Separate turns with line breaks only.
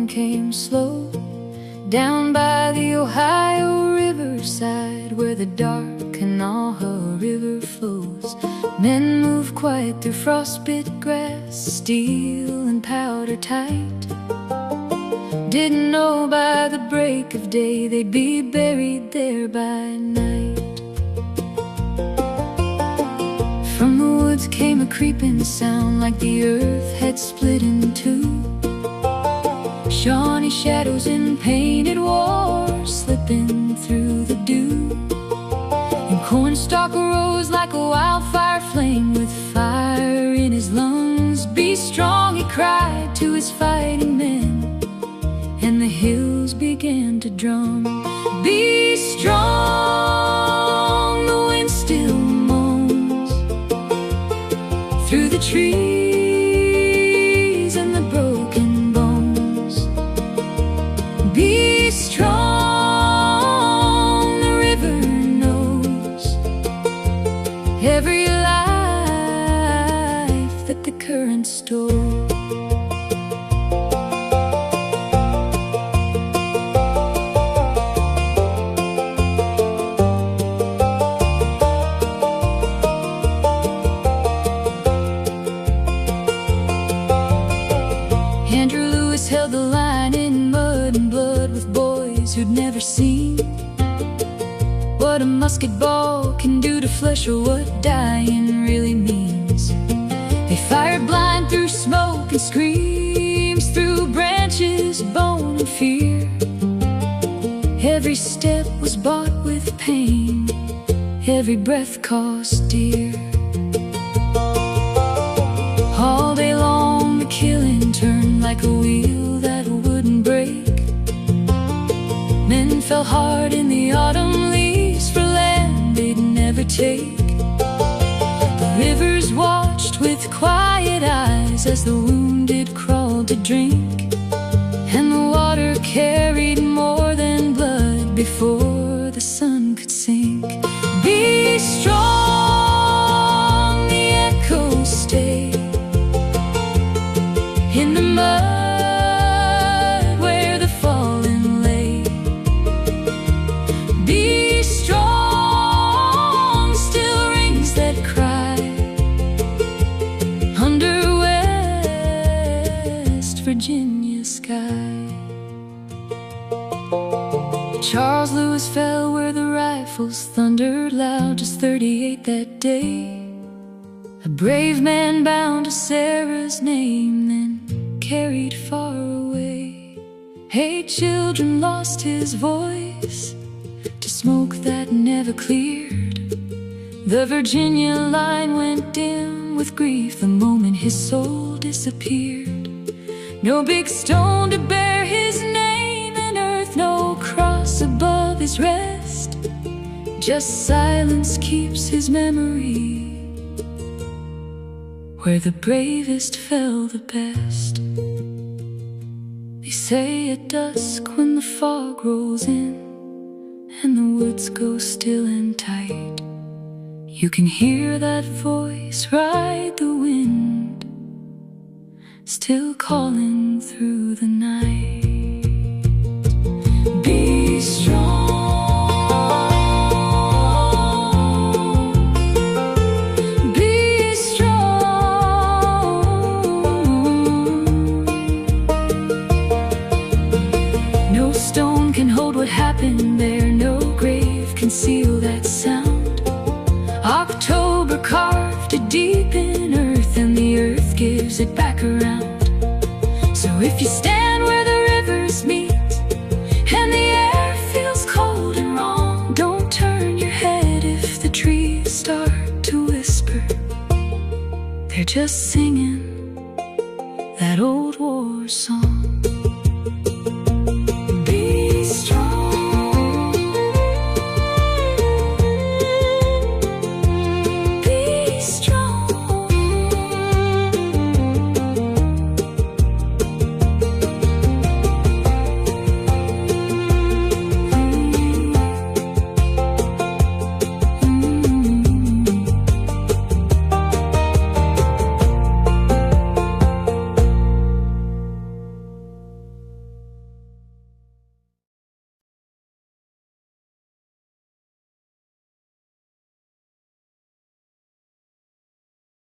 dawn came slow, down by the Ohio riverside, where the dark Kanawha River flows. Men move quiet through frostbit grass, steel and powder tight. Didn't know by the break of day they'd be buried there by night. From the woods came a creeping sound, like the earth had split in two. Shawnee shadows in painted war, slipping through the dew. And cornstalk arose like a wildfire flame, with fire in his lungs. Be strong, he cried to his fighting men, and the hills began to drum. Be strong, the wind still moans through the trees and the broken bones. Be strong, the river knows every life that the current stole. Held the line in mud and blood, with boys who'd never seen what a musket ball can do to flesh, or what dying really means. They fired blind through smoke and screams, through branches, bone and fear. Every step was bought with pain, every breath cost dear. All day long the killing turned like a wheel that wouldn't break. Men fell hard in the autumn leaves for land they'd never take. The rivers watched with quiet eyes as the wounded crawled to drink, and the water carried more than blood before the sun could sink. Be strong, the echoes stay in the mud where the fallen lay. Be strong, still rings that cry under West Virginia sky. Charles Lewis fell where the rifles thundered loud, just 38 that day. A brave man bound to Sarah's name, then carried far away. 8 children lost his voice to smoke that never cleared. The Virginia line went dim with grief the moment his soul disappeared. No big stone to bear his name in earth, no cross above his rest. Just silence keeps his memory where the bravest fell the best. They say at dusk, when the fog rolls in and the woods go still and tight, you can hear that voice ride the wind, still calling through the night. Be strong, what happened there, no grave can seal that sound. October carved it deep in earth, and the earth gives it back around. So if you stand where the rivers meet and the air feels cold and wrong, don't turn your head if the trees start to whisper. They're just singing that old